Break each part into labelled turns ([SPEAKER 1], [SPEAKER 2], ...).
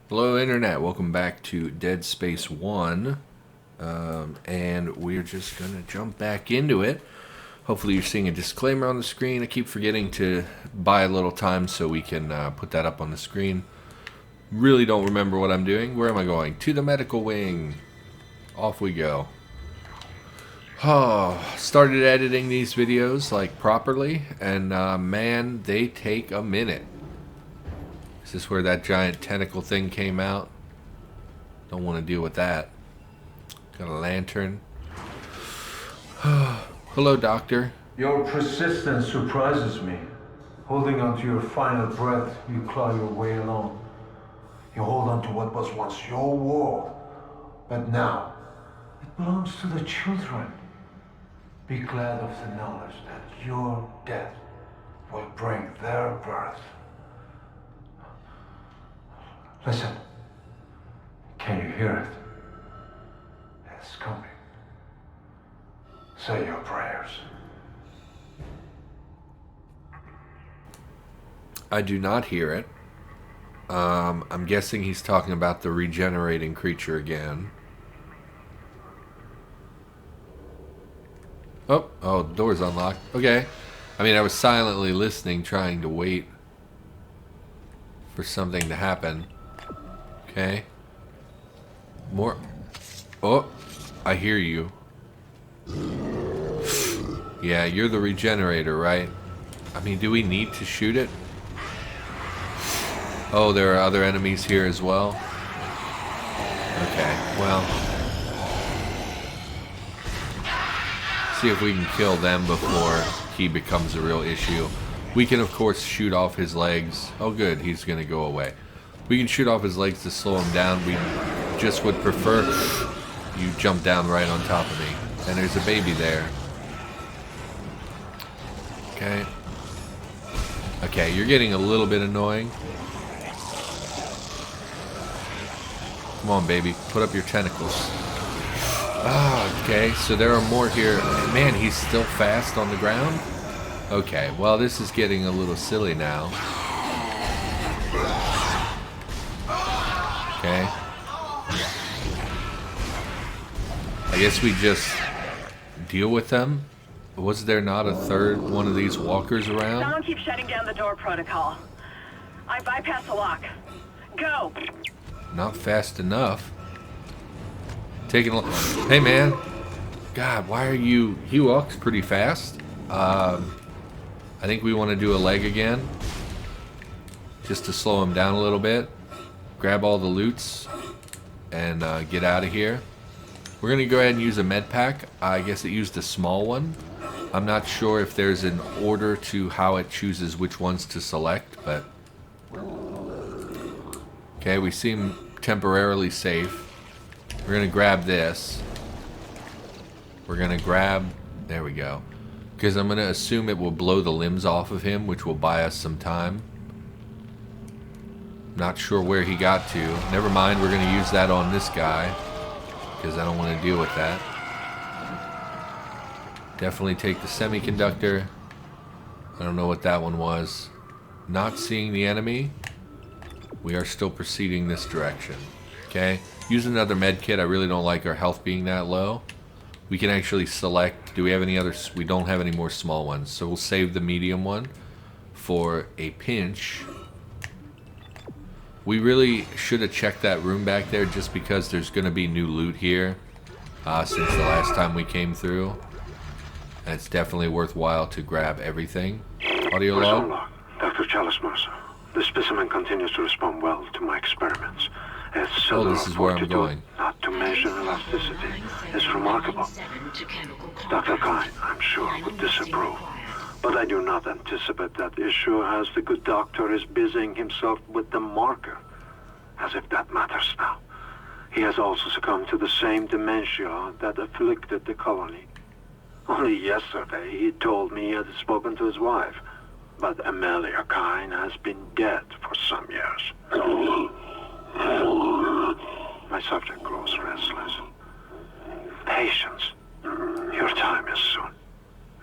[SPEAKER 1] Hello Internet, welcome back to Dead Space 1, and we're just going to jump back into it. Hopefully you're seeing a disclaimer on the screen. I keep forgetting to buy a little time so we can put that up on the screen. Really don't remember what I'm doing. Where am I going? To the medical wing. Off we go. Oh, started editing these videos like properly, and man, they take a minute. Is this where that giant tentacle thing came out? Don't want to deal with that. Got a lantern. Hello, Doctor.
[SPEAKER 2] Your persistence surprises me. Holding on to your final breath, you claw your way along. You hold on to what was once your world, but now it belongs to the children. Be glad of the knowledge that your death will bring their birth. Listen. Can you hear it? It's coming. Say your prayers.
[SPEAKER 1] I do not hear it. I'm guessing he's talking about the regenerating creature again. Oh, the door's unlocked. Okay. I mean, I was silently listening, trying to wait for something to happen. Okay. More. Oh, I hear you. Yeah, you're the regenerator, right? I mean, do we need to shoot it? Oh, there are other enemies here as well. Okay, well. See if we can kill them before he becomes a real issue. We can, of course, shoot off his legs. Oh, good, he's going to go away. We can shoot off his legs to slow him down. We just would prefer you jump down right on top of me. And there's a baby there. Okay. Okay, you're getting a little bit annoying. Come on, baby. Put up your tentacles. Ah, okay. So there are more here. Man, he's still fast on the ground? Okay, well, this is getting a little silly now. Okay. I guess we just deal with them. Was there not a third one of these walkers around?
[SPEAKER 3] Someone keeps shutting down the door protocol. I bypassed the lock. Go!
[SPEAKER 1] Not fast enough. Taking a... Hey, man. God, why are you... He walks pretty fast. I think we want to do a leg again. Just to slow him down a little bit. Grab all the loots. And get out of here. We're going to go ahead and use a med pack. I guess it used a small one. I'm not sure if there's an order to how it chooses which ones to select, but... Okay, we seem temporarily safe. We're going to grab this. We're going to grab... There we go. Because I'm going to assume it will blow the limbs off of him, which will buy us some time. Not sure where he got to. Never mind, we're going to use that on this guy. Because I don't want to deal with that. Definitely take the semiconductor. I don't know what that one was. Not seeing the enemy. We are still proceeding this direction. Okay. Use another med kit. I really don't like our health being that low. We can actually select. Do we have any others? We don't have any more small ones. So we'll save the medium one for a pinch. We really should have checked that room back there just because there's going to be new loot here since the last time we came through. And it's definitely worthwhile to grab everything. Audio log?
[SPEAKER 4] Dr. Chalice Mercer. The specimen continues to respond well to my experiments. Its cellular
[SPEAKER 1] this is where I'm going.
[SPEAKER 4] not to mention elasticity, is remarkable. Dr. Kine, I'm sure, would disapprove. But I do not anticipate that issue as the good doctor is busying himself with the marker. As if that matters now. He has also succumbed to the same dementia that afflicted the colony. Only yesterday he told me he had spoken to his wife. But Amelia Kine has been dead for some years. My subject grows restless. Patience. Your time is soon.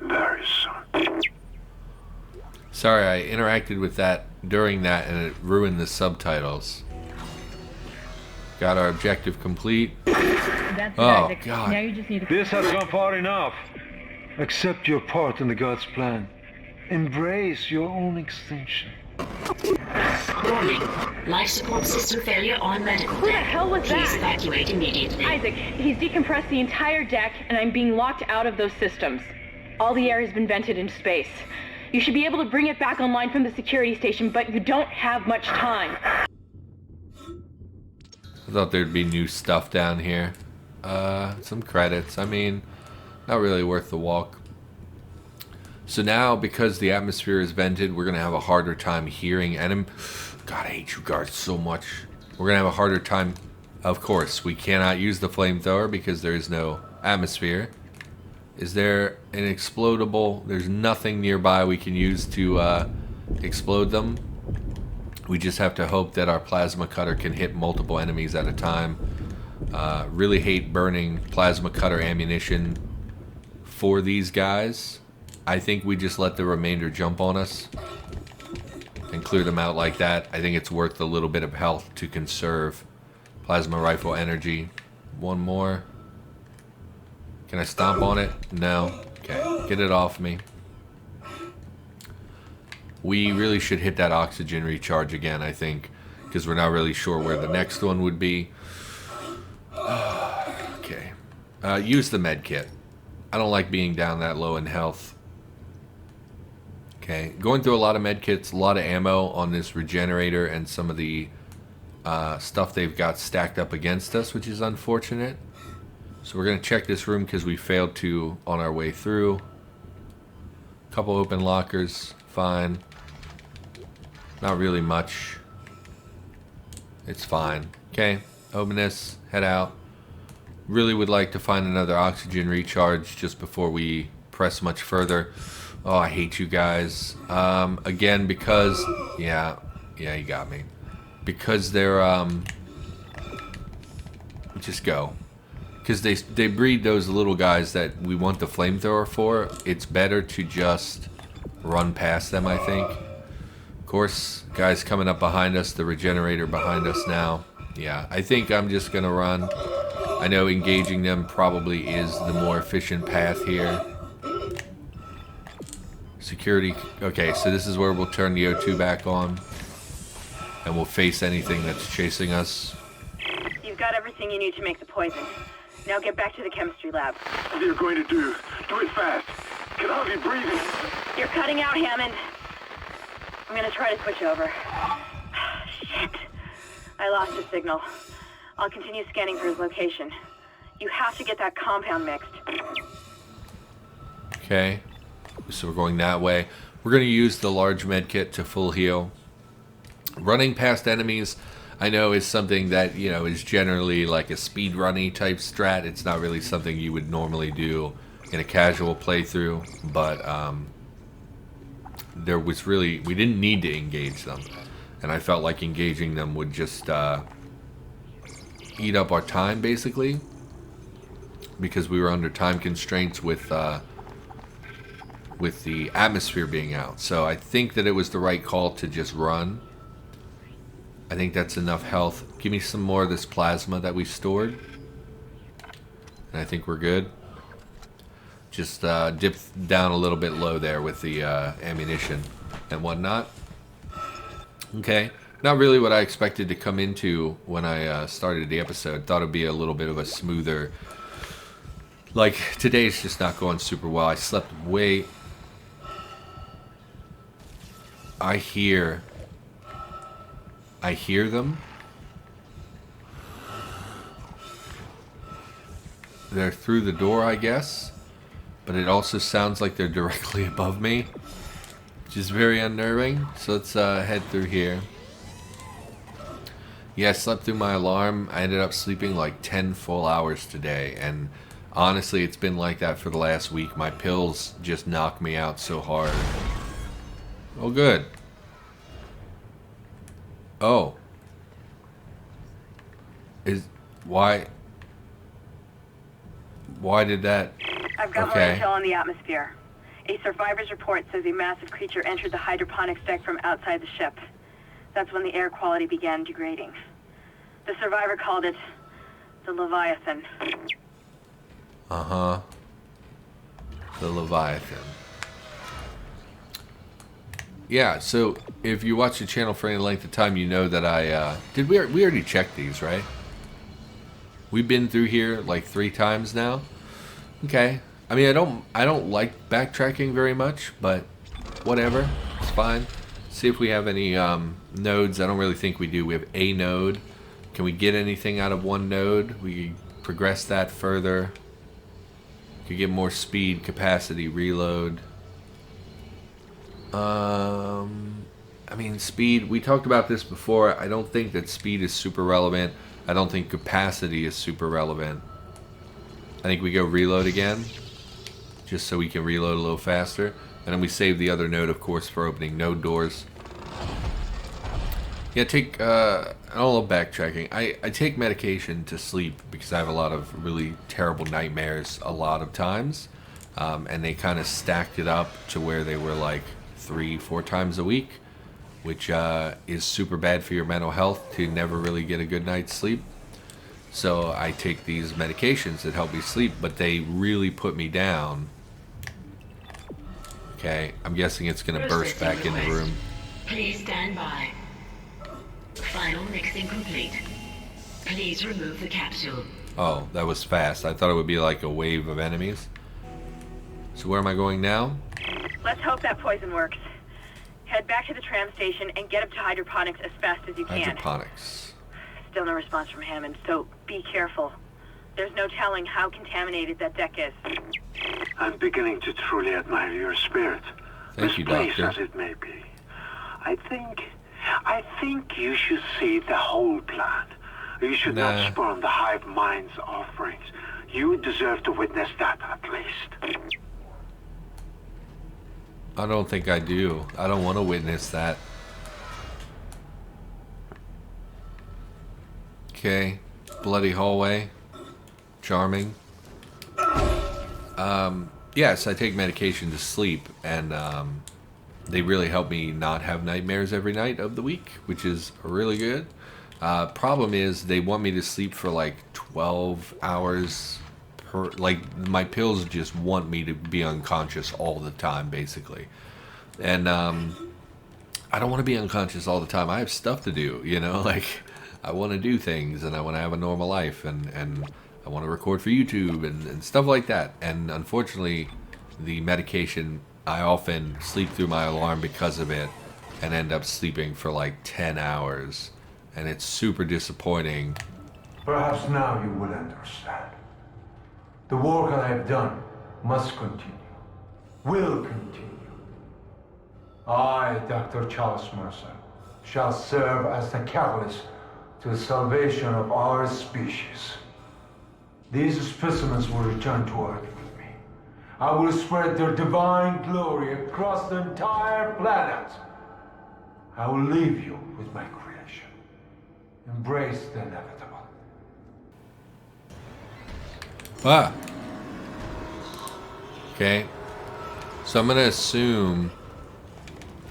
[SPEAKER 4] Very soon.
[SPEAKER 1] Sorry, I interacted with that during that and it ruined the subtitles. Got our objective complete.
[SPEAKER 5] That's it,
[SPEAKER 1] Oh,
[SPEAKER 5] Isaac.
[SPEAKER 1] God.
[SPEAKER 5] Now you just need to...
[SPEAKER 2] This has gone far enough. Accept your part in the God's plan. Embrace your own extinction.
[SPEAKER 6] Warning. Life support system failure on medical
[SPEAKER 3] Who the
[SPEAKER 6] deck.
[SPEAKER 3] hell was
[SPEAKER 6] Please
[SPEAKER 3] that?
[SPEAKER 6] evacuate immediately.
[SPEAKER 3] Isaac, he's decompressed the entire deck, and I'm being locked out of those systems. All the air has been vented into space. You should be able to bring it back online from the security station, but you don't have much time.
[SPEAKER 1] I thought there'd be new stuff down here. Some credits. I mean, not really worth the walk. So now, because the atmosphere is vented, we're going to have a harder time hearing enemies. God, I hate you guards so much. We're going to have a harder time. Of course, we cannot use the flamethrower because there is no atmosphere. Is there an explodable? There's nothing nearby we can use to explode them. We just have to hope that our plasma cutter can hit multiple enemies at a time. Really hate burning plasma cutter ammunition for these guys. I think we just let the remainder jump on us and clear them out like that. I think it's worth a little bit of health to conserve plasma rifle energy. One more. Can I stomp on it? No. Okay, get it off me. We really should hit that oxygen recharge again, I think, because we're not really sure where the next one would be. Okay. Use the med kit. I don't like being down that low in health. Okay, going through a lot of med kits, a lot of ammo on this regenerator and some of the stuff they've got stacked up against us, which is unfortunate. So we're going to check this room because we failed to on our way through. Couple open lockers, fine. Not really much. It's fine. Okay, open this, head out. Really would like to find another oxygen recharge just before we press much further. Oh, I hate you guys. Again, because... Yeah, you got me. Because they're... Just go. Because they breed those little guys that we want the flamethrower for. It's better to just run past them, I think. Of course, guys coming up behind us. The regenerator behind us now. Yeah, I think I'm just going to run. I know engaging them probably is the more efficient path here. Security. Okay, so this is where we'll turn the O2 back on. And we'll face anything that's chasing us.
[SPEAKER 3] You've got everything you need to make the poison. Now get back to the chemistry lab.
[SPEAKER 4] What are you going to do? Do it fast. Can hardly breathe.
[SPEAKER 3] You're cutting out, Hammond. I'm gonna try to switch over. Shit. I lost the signal. I'll continue scanning for his location. You have to get that compound mixed.
[SPEAKER 1] Okay. So we're going that way. We're going to use the large med kit to full heal. Running past enemies, I know, is something that, you know, is generally like a speed runny type strat. It's not really something you would normally do in a casual playthrough, but there was really, we didn't need to engage them, and I felt like engaging them would just eat up our time basically, because we were under time constraints with the atmosphere being out. So I think that it was the right call to just run. I think that's enough health. Give me some more of this plasma that we stored. And I think we're good. Just dip down a little bit low there with the ammunition and whatnot. Okay. Not really what I expected to come into when I started the episode. Thought it'd be a little bit of a smoother... Like, today's just not going super well. I slept way... I hear them. They're through the door, I guess. But it also sounds like they're directly above me, which is very unnerving. So let's head through here. Yeah, I slept through my alarm. I ended up sleeping like 10 full hours today. And honestly, it's been like that for the last week. My pills just knock me out so hard. Oh, good. Oh. Why did that...
[SPEAKER 3] I've got
[SPEAKER 1] Okay.
[SPEAKER 3] more intel on the atmosphere. A survivor's report says a massive creature entered the hydroponics deck from outside the ship. That's when the air quality began degrading. The survivor called it the Leviathan.
[SPEAKER 1] Uh-huh. The Leviathan. Yeah, so if you watch the channel for any length of time, you know that we already checked these, right? We've been through here like 3 times now. Okay. I mean, I don't like backtracking very much, but whatever. It's fine. See if we have any nodes. I don't really think we do. We have a node. Can we get anything out of one node? We progress that further. Could get more speed, capacity, reload. I mean, speed, we talked about this before. I don't think that speed is super relevant. I don't think capacity is super relevant. I think we go reload again, just so we can reload a little faster. And then we save the other node, of course, for opening node doors. Yeah, I don't love backtracking. I take medication to sleep because I have a lot of really terrible nightmares a lot of times. And they kind of stacked it up to where they were like 3-4 times a week, which is super bad for your mental health to never really get a good night's sleep. So I take these medications that help me sleep, but they really put me down. Okay, I'm guessing it's going to burst back in the room.
[SPEAKER 6] Please stand by. Final mixing complete. Please remove the capsule.
[SPEAKER 1] Oh, that was fast. I thought it would be like a wave of enemies. So where am I going now?
[SPEAKER 3] Let's hope that poison works. Head back to the tram station and get up to hydroponics as fast as you can.
[SPEAKER 1] Hydroponics.
[SPEAKER 3] Still no response from Hammond, so be careful. There's no telling how contaminated that deck is.
[SPEAKER 4] I'm beginning to truly admire your spirit.
[SPEAKER 1] Thank you,
[SPEAKER 4] Misplaced
[SPEAKER 1] Doctor.
[SPEAKER 4] as it may be. I think you should see the whole plan. You should not spurn the hive mind's offerings. You deserve to witness that, at least.
[SPEAKER 1] I don't think I do. I don't want to witness that. Okay. Bloody hallway. Charming. Yes, I take medication to sleep, and they really help me not have nightmares every night of the week, which is really good. Problem is, they want me to sleep for like 12 hours per, like my pills just want me to be unconscious all the time, basically. And I don't want to be unconscious all the time. I have stuff to do, you know, like I want to do things, and I want to have a normal life, and I want to record for YouTube and stuff like that. And unfortunately, the medication, I often sleep through my alarm because of it and end up sleeping for like 10 hours. And it's super disappointing.
[SPEAKER 2] Perhaps now you will understand. The work I have done must continue. Will continue. I, Dr. Charles Mercer, shall serve as the catalyst to the salvation of our species. These specimens will return to Earth with me. I will spread their divine glory across the entire planet. I will leave you with my creation. Embrace the inevitable.
[SPEAKER 1] Ah. Okay. So I'm going to assume...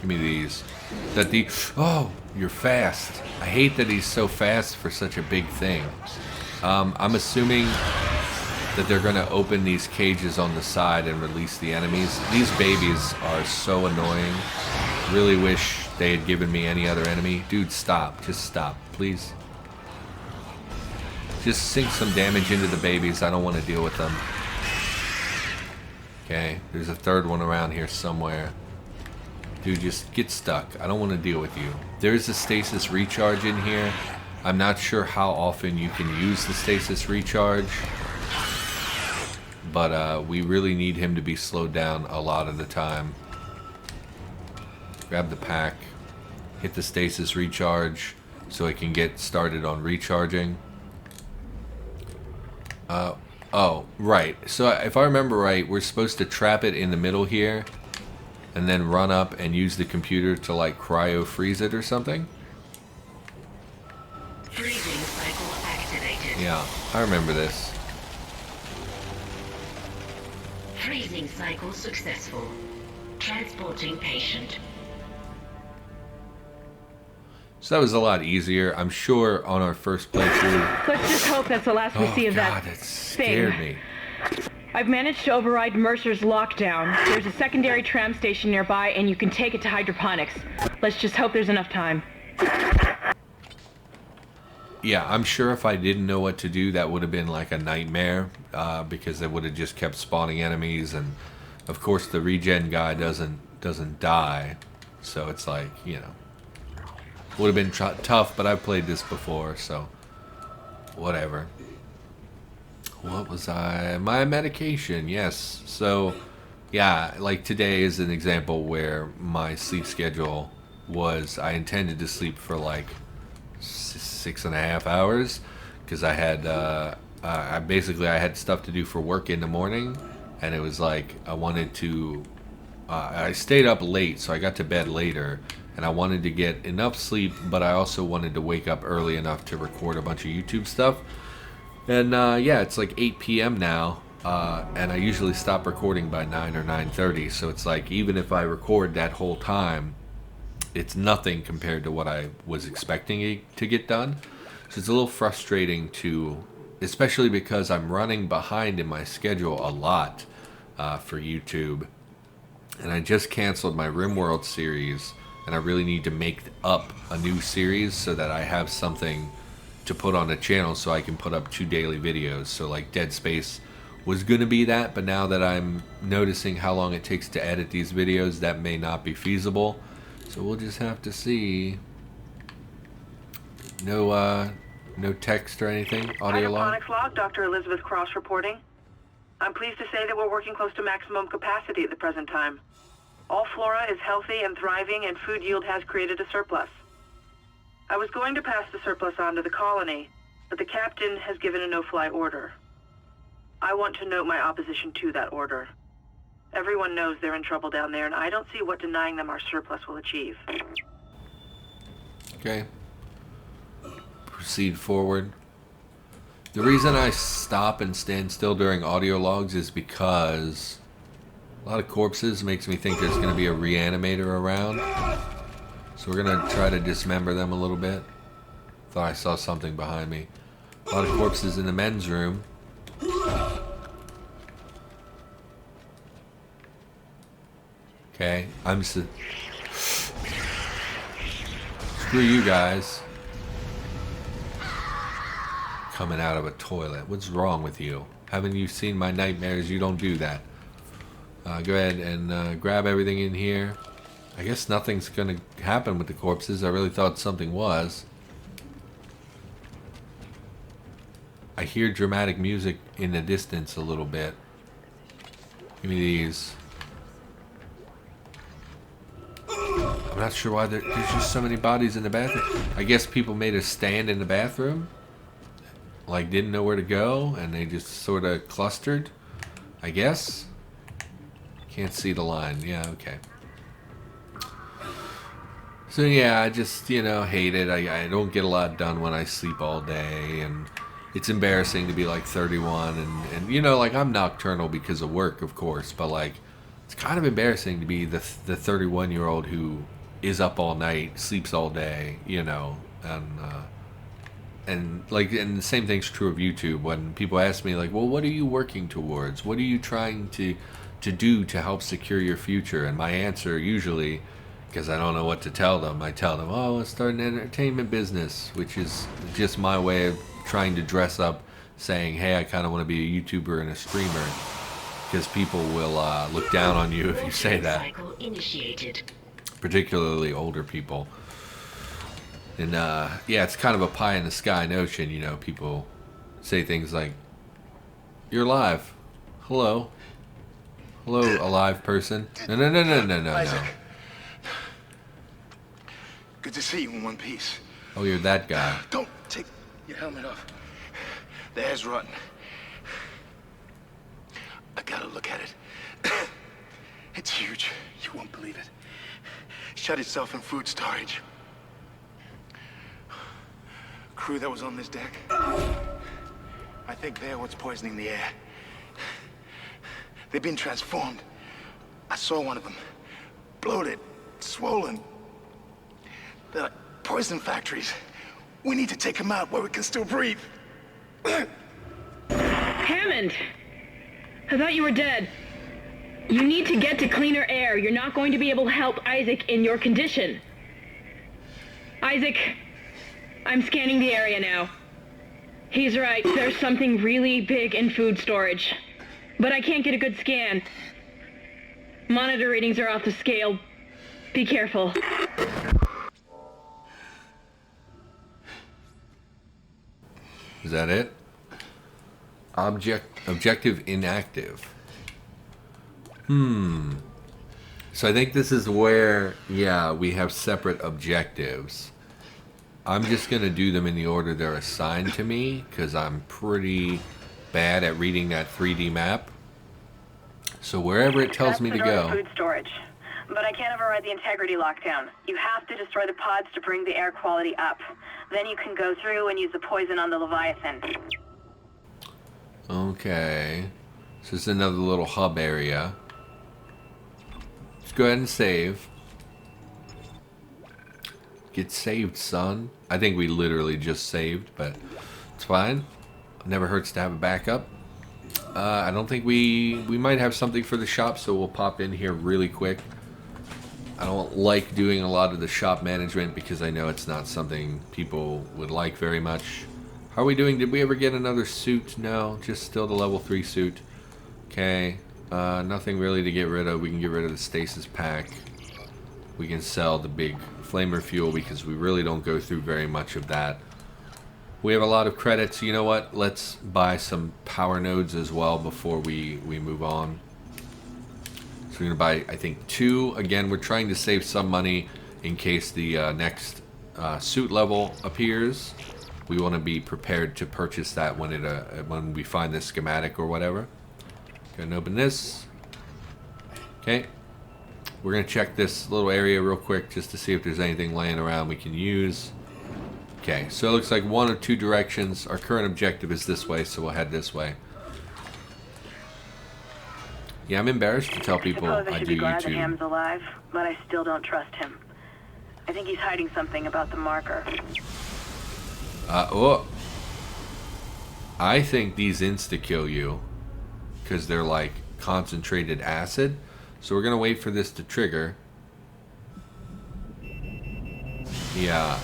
[SPEAKER 1] Give me these. That the... Oh, you're fast. I hate that he's so fast for such a big thing. I'm assuming that they're going to open these cages on the side and release the enemies. These babies are so annoying. Really wish they had given me any other enemy. Dude, stop. Just stop, please. Just sink some damage into the babies. I don't want to deal with them. Okay, there's a third one around here somewhere. Dude, just get stuck. I don't want to deal with you. There's a stasis recharge in here. I'm not sure how often you can use the stasis recharge. But we really need him to be slowed down a lot of the time. Grab the pack. Hit the stasis recharge so it can get started on recharging. Oh, right. So if I remember right, we're supposed to trap it in the middle here and then run up and use the computer to like cryo freeze it or something.
[SPEAKER 6] Freezing cycle activated.
[SPEAKER 1] Yeah, I remember this.
[SPEAKER 6] Freezing cycle successful. Transporting patient.
[SPEAKER 1] So that was a lot easier. I'm sure on our first playthrough.
[SPEAKER 5] Let's just hope that's the last we see of
[SPEAKER 1] God,
[SPEAKER 5] that
[SPEAKER 1] that scared
[SPEAKER 5] thing.
[SPEAKER 1] me.
[SPEAKER 5] I've managed to override Mercer's lockdown. There's a secondary tram station nearby, and you can take it to hydroponics. Let's just hope there's enough time.
[SPEAKER 1] Yeah, I'm sure if I didn't know what to do, that would have been like a nightmare, because it would have just kept spawning enemies, and of course the regen guy doesn't die, so it's like, you know, would have been tough. But I've played this before, so whatever. What was I? My medication, yes. So, yeah, like today is an example where my sleep schedule was, I intended to sleep for like 6.5 hours, because I had, I had stuff to do for work in the morning, and it was like, I wanted to, I stayed up late, so I got to bed later, and I wanted to get enough sleep, but I also wanted to wake up early enough to record a bunch of YouTube stuff. And yeah, it's like 8 p.m. now, and I usually stop recording by 9 or 9:30. So it's like, even if I record that whole time, it's nothing compared to what I was expecting to get done. So it's a little frustrating especially because I'm running behind in my schedule a lot for YouTube. And I just canceled my RimWorld series, and I really need to make up a new series so that I have something to put on the channel so I can put up 2 daily videos. So like Dead Space was going to be that, but now that I'm noticing how long it takes to edit these videos, that may not be feasible. So we'll just have to see. No text or anything? Audio log?
[SPEAKER 3] Hydroponics log, Dr. Elizabeth Cross reporting. I'm pleased to say that we're working close to maximum capacity at the present time. All flora is healthy and thriving, and food yield has created a surplus. I was going to pass the surplus on to the colony, but the captain has given a no-fly order. I want to note my opposition to that order. Everyone knows they're in trouble down there, and I don't see what denying them our surplus will achieve.
[SPEAKER 1] Okay. Proceed forward. The reason I stop and stand still during audio logs is because a lot of corpses makes me think there's going to be a reanimator around. So we're going to try to dismember them a little bit. Thought I saw something behind me. A lot of corpses in the men's room. Okay, screw you guys. Coming out of a toilet. What's wrong with you? Haven't you seen my nightmares? You don't do that. Go ahead and grab everything in here. I guess nothing's gonna happen with the corpses. I really thought something was. I hear dramatic music in the distance a little bit. Give me these. I'm not sure why there's just so many bodies in the bathroom. I guess people made a stand in the bathroom. Like, didn't know where to go, and they just sort of clustered. I guess. Can't see the line. Yeah, okay. So yeah, I just, hate it. I don't get a lot done when I sleep all day, and it's embarrassing to be like 31, and like, I'm nocturnal because of work, of course, but like, it's kind of embarrassing to be the 31-year-old who is up all night, sleeps all day, and the same thing's true of YouTube. When people ask me like, well, what are you working towards? What are you trying to do to help secure your future? And my answer usually, because I don't know what to tell them, I tell them, oh, let's start an entertainment business, which is just my way of trying to dress up, saying, hey, I kind of want to be a YouTuber and a streamer, because people will look down on you if you say that, particularly older people. And yeah, it's kind of a pie in the sky notion, people say things like, you're alive. Hello, alive person. No.
[SPEAKER 7] Isaac. Good to see you in one piece.
[SPEAKER 1] Oh, you're that guy.
[SPEAKER 7] Don't take your helmet off. The air's rotten. I gotta look at it. It's huge. You won't believe it. Shut itself in food storage. Crew that was on this deck, I think they're what's poisoning the air. They've been transformed. I saw one of them. Bloated, swollen. They're poison factories. We need to take them out where we can still breathe.
[SPEAKER 5] Hammond! I thought you were dead. You need to get to cleaner air. You're not going to be able to help Isaac in your condition. Isaac, I'm scanning the area now. He's right, there's something really big in food storage. But I can't get a good scan. Monitor readings are off the scale. Be careful.
[SPEAKER 1] Is that it? Objective inactive. So I think this is where, yeah, we have separate objectives. I'm just going to do them in the order they're assigned to me, because I'm pretty bad at reading that 3D map. So wherever it tells me to go.
[SPEAKER 3] Food storage. But I can't override the integrity lockdown. You have to destroy the pods to bring the air quality up. Then you can go through and use the poison on the Leviathan.
[SPEAKER 1] Okay. So this is another little hub area. Let's go ahead and save. Get saved, son. I think we literally just saved, but it's fine. Never hurts to have a backup. I don't think we might have something for the shop, so we'll pop in here really quick. I don't like doing a lot of the shop management because I know it's not something people would like very much. How are we doing? Did we ever get another suit? No, just still the level 3 suit. Okay, nothing really to get rid of. We can get rid of the stasis pack. We can sell the big flamer fuel because we really don't go through very much of that. We have a lot of credits. You know what? Let's buy some power nodes as well before we move on. So we're going to buy, I think, 2. Again, we're trying to save some money in case the next suit level appears. We want to be prepared to purchase that when we find this schematic or whatever. Go ahead and open this. Okay. We're going to check this little area real quick just to see if there's anything laying around we can use. Okay, so it looks like 1 or 2 directions. Our current objective is this way, so we'll head this way. Yeah, I'm embarrassed to tell people I
[SPEAKER 3] should
[SPEAKER 1] do
[SPEAKER 3] be glad that
[SPEAKER 1] YouTube.
[SPEAKER 3] Ham's alive, but I still don't trust him. I think he's hiding something about the marker.
[SPEAKER 1] I think these insta-kill you because they're like concentrated acid. So we're going to wait for this to trigger. Yeah.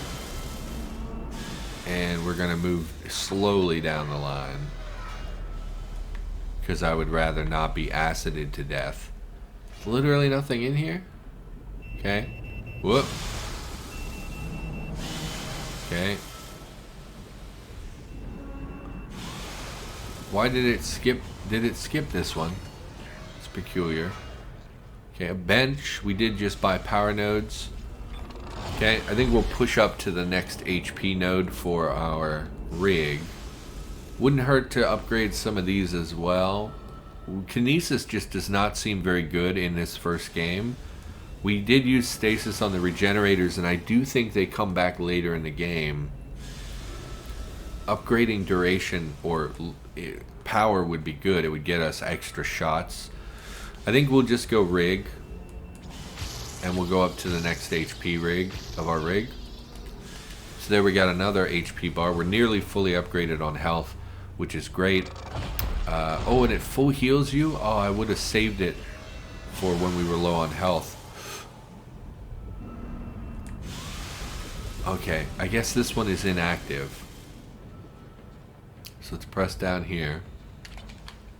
[SPEAKER 1] And we're going to move slowly down the line. Because I would rather not be acided to death. Literally nothing in here. Okay. Whoop. Okay. Why did it skip? Did it skip this one? It's peculiar. Okay, a bench. We did just buy power nodes. Okay, I think we'll push up to the next HP node for our rig. Wouldn't hurt to upgrade some of these as well. Kinesis just does not seem very good in this first game. We did use stasis on the regenerators, and I do think they come back later in the game. Upgrading duration or power would be good. It would get us extra shots. I think we'll just go rig, and we'll go up to the next HP rig of our rig. So there we got another HP bar. We're nearly fully upgraded on health, which is great. Oh, and it full heals you? Oh, I would have saved it for when we were low on health. Okay, I guess this one is inactive. So let's press down here.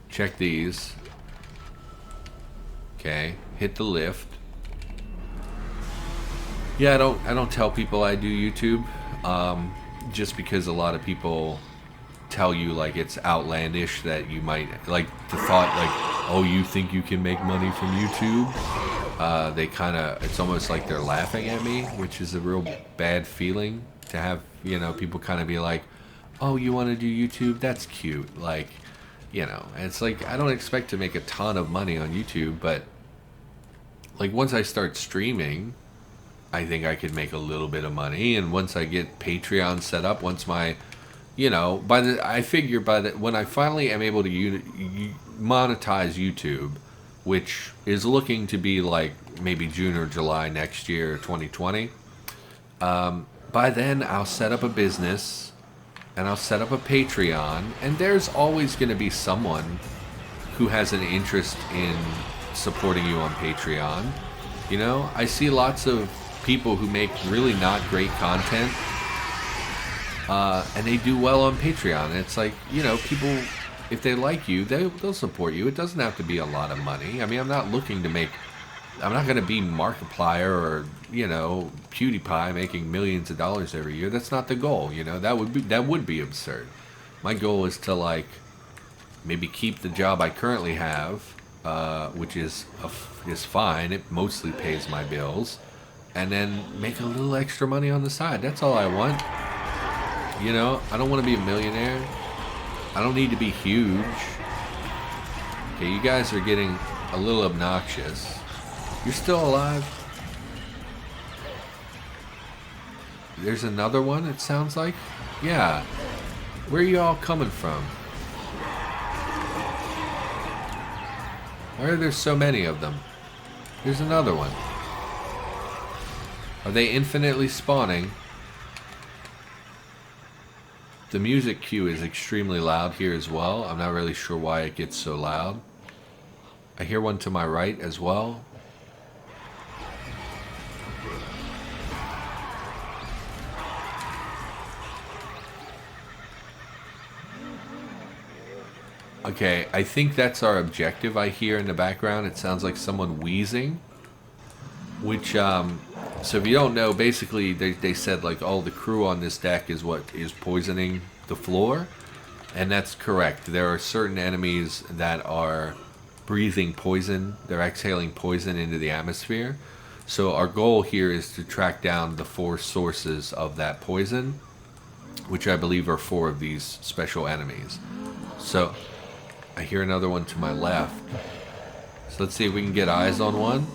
[SPEAKER 1] Check these. Okay, hit the lift. Yeah, I don't tell people I do YouTube, just because a lot of people tell you like it's outlandish that you might like the thought like, oh, you think you can make money from YouTube? They kind of, it's almost like they're laughing at me, which is a real bad feeling to have, you know, people kind of be like, oh, you want to do YouTube? That's cute. Like, you know, and it's like, I don't expect to make a ton of money on YouTube, but like once I start streaming, I think I could make a little bit of money. And once I get Patreon set up, once my, you know, I figure when I finally am able to monetize YouTube, which is looking to be like maybe June or July next year, 2020, by then I'll set up a business and I'll set up a Patreon, and there's always going to be someone who has an interest in supporting you on Patreon. You know, I see lots of people who make really not great content, and they do well on Patreon. And it's like, you know, people, if they like you, they'll support you. It doesn't have to be a lot of money. I mean, I'm not looking to make, I'm not going to be Markiplier or, you know, PewDiePie making millions of dollars every year. That's not the goal, you know. That would be absurd. My goal is to, like, maybe keep the job I currently have, which is fine. It mostly pays my bills, and then make a little extra money on the side. That's all I want. You know, I don't want to be a millionaire. I don't need to be huge. Okay, you guys are getting a little obnoxious. You're still alive? There's another one, it sounds like? Yeah. Where are you all coming from? Why are there so many of them? There's another one. Are they infinitely spawning? The music cue is extremely loud here as well. I'm not really sure why it gets so loud. I hear one to my right as well. Okay, I think that's our objective. I hear in the background, it sounds like someone wheezing. Which, so if you don't know, basically they said like, oh, the crew on this deck is what is poisoning the floor. And that's correct. There are certain enemies that are breathing poison. They're exhaling poison into the atmosphere. So our goal here is to track down the 4 sources of that poison, which I believe are 4 of these special enemies. So I hear another one to my left. So let's see if we can get eyes on one.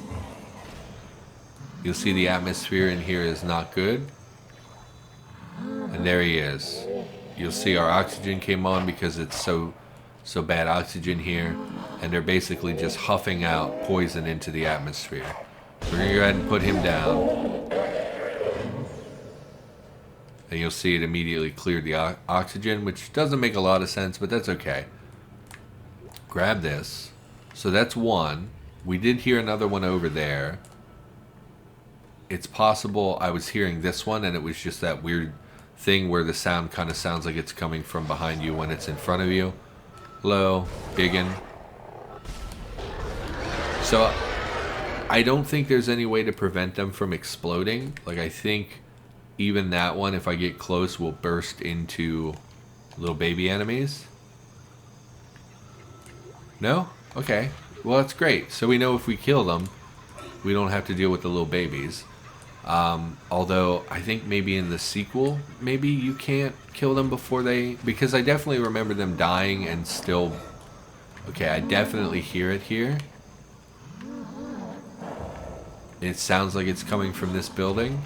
[SPEAKER 1] You'll see the atmosphere in here is not good. And there he is. You'll see our oxygen came on because it's so bad oxygen here. And they're basically just huffing out poison into the atmosphere. We're going to go ahead and put him down. And you'll see it immediately cleared the oxygen, which doesn't make a lot of sense, but that's okay. Grab this. So that's one. We did hear another one over there. It's possible I was hearing this one and it was just that weird thing where the sound kind of sounds like it's coming from behind you when it's in front of you. Hello, Gigan. So I don't think there's any way to prevent them from exploding. Like, I think even that one, if I get close, will burst into little baby enemies. No? Okay. Well, that's great. So we know if we kill them, we don't have to deal with the little babies. Although, I think maybe in the sequel, maybe you can't kill them before they... Because I definitely remember them dying and still... Okay, I definitely hear it here. It sounds like it's coming from this building.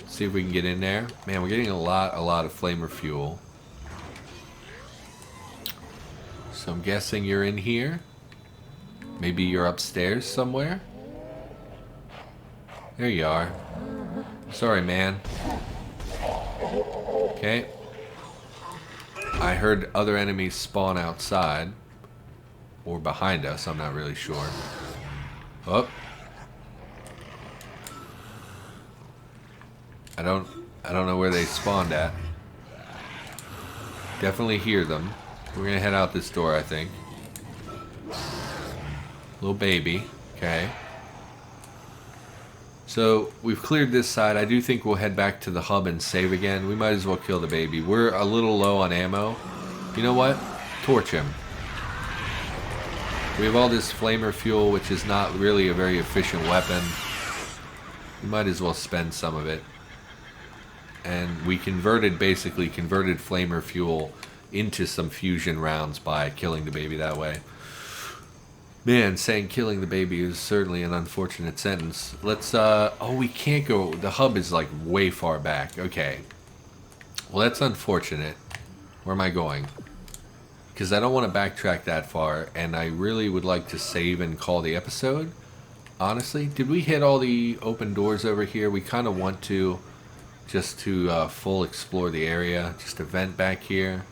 [SPEAKER 1] See if we can get in there. Man, we're getting a lot of flamer fuel. So I'm guessing you're in here. Maybe you're upstairs somewhere. There you are. Sorry, man. Okay. I heard other enemies spawn outside. Or behind us, I'm not really sure. Oh. I don't know where they spawned at. Definitely hear them. We're gonna head out this door, I think. Little baby. Okay. So we've cleared this side. I do think we'll head back to the hub and save again. We might as well kill the baby. We're a little low on ammo. You know what? Torch him. We have all this flamer fuel, which is not really a very efficient weapon. We might as well spend some of it. And we basically converted flamer fuel into some fusion rounds by killing the baby that way. Man, saying killing the baby is certainly an unfortunate sentence. Let's, oh, we can't go, the hub is like way far back. Okay. Well, that's unfortunate. Where am I going? Because I don't want to backtrack that far, and I really would like to save and call the episode. Honestly, did we hit all the open doors over here? We kind of want to. just to full explore the area. Just a vent back here.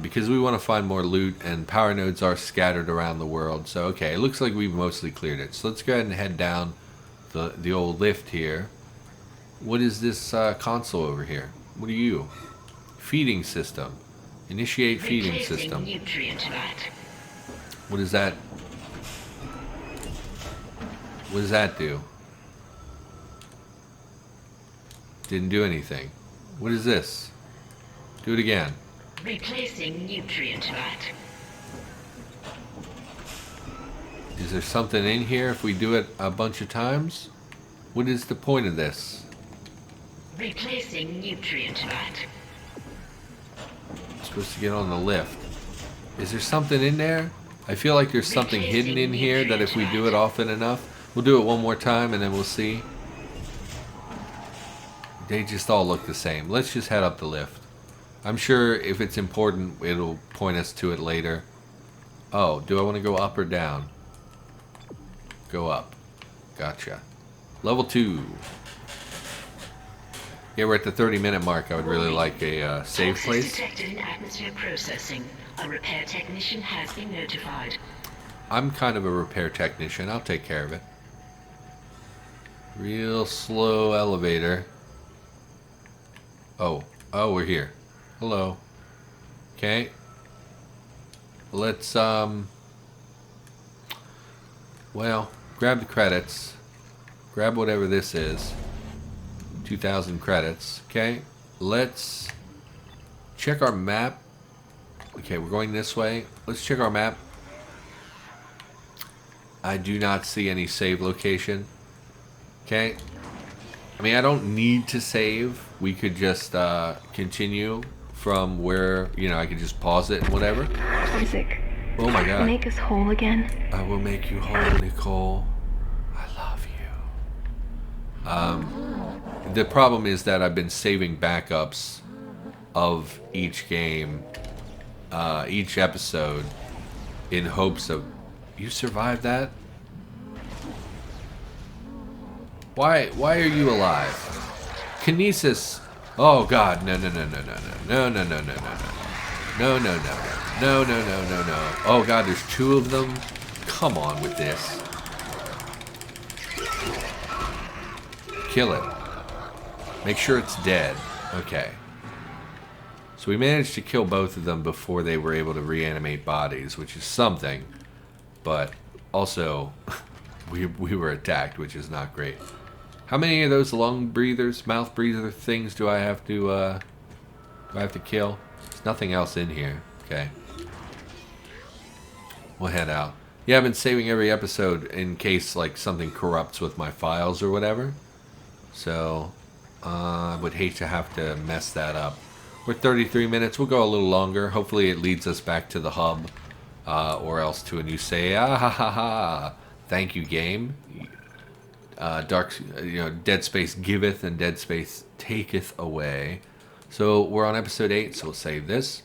[SPEAKER 1] Because we want to find more loot, and power nodes are scattered around the world. So, okay, it looks like we've mostly cleared it. So let's go ahead and head down the old lift here. What is this console over here? What are you? Feeding system. Initiate feeding system.
[SPEAKER 6] Nutrient vat.
[SPEAKER 1] What is that? What does that do? Didn't do anything. What is this? Do it again.
[SPEAKER 6] Replacing nutrient vat.
[SPEAKER 1] Is there something in here if we do it a bunch of times? What is the point of this?
[SPEAKER 6] Replacing nutrient vat.
[SPEAKER 1] I'm supposed to get on the lift. Is there something in there? I feel like there's something hidden in here that if we do it often enough, we'll do it one more time and then we'll see. They just all look the same. Let's just head up the lift. I'm sure if it's important, it'll point us to it later. Oh, do I want to go up or down? Go up. Gotcha. Level 2. Yeah, we're at the 30-minute mark. I would really like a save place.
[SPEAKER 6] Detected in atmosphere processing. A repair technician has been notified.
[SPEAKER 1] I'm kind of a repair technician. I'll take care of it. Real slow elevator. Oh, we're here. Hello. Okay. Let's, well, grab the credits. Grab whatever this is. 2,000 credits. Okay. Let's check our map. Okay, we're going this way. Let's check our map. I do not see any save location. Okay. I mean, I don't need to save. We could just continue from where, you know, I could just pause it and whatever.
[SPEAKER 5] Isaac.
[SPEAKER 1] Oh my god.
[SPEAKER 5] Make us whole again.
[SPEAKER 1] I will make you whole, Nicole. I love you. The problem is that I've been saving backups of each game, each episode, in hopes of... You survived that? Why are you alive? Kinesis. Oh god, no. Oh god, there's 2 of them. Come on with this. Kill it. Make sure it's dead. Okay. So we managed to kill both of them before they were able to reanimate bodies, which is something. But also, we were attacked, which is not great. How many of those lung breathers, mouth breather things do I have to kill? There's nothing else in here. Okay. We'll head out. Yeah, I've been saving every episode in case like something corrupts with my files or whatever. So, I would hate to have to mess that up. We're 33 minutes. We'll go a little longer. Hopefully it leads us back to the hub. Or else to a new say. Ah ha ha ha. Thank you, game. Dead Space giveth and Dead Space taketh away. So we're on episode 8, so we'll save this.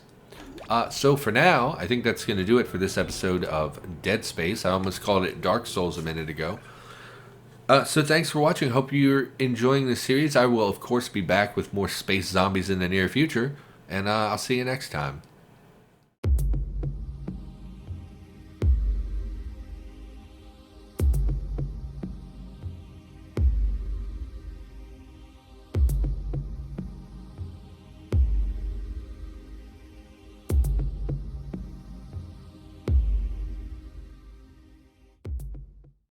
[SPEAKER 1] So for now, I think that's going to do it for this episode of Dead Space. I almost called it Dark Souls a minute ago. So thanks for watching. Hope you're enjoying the series. I will, of course, be back with more space zombies in the near future. And I'll see you next time.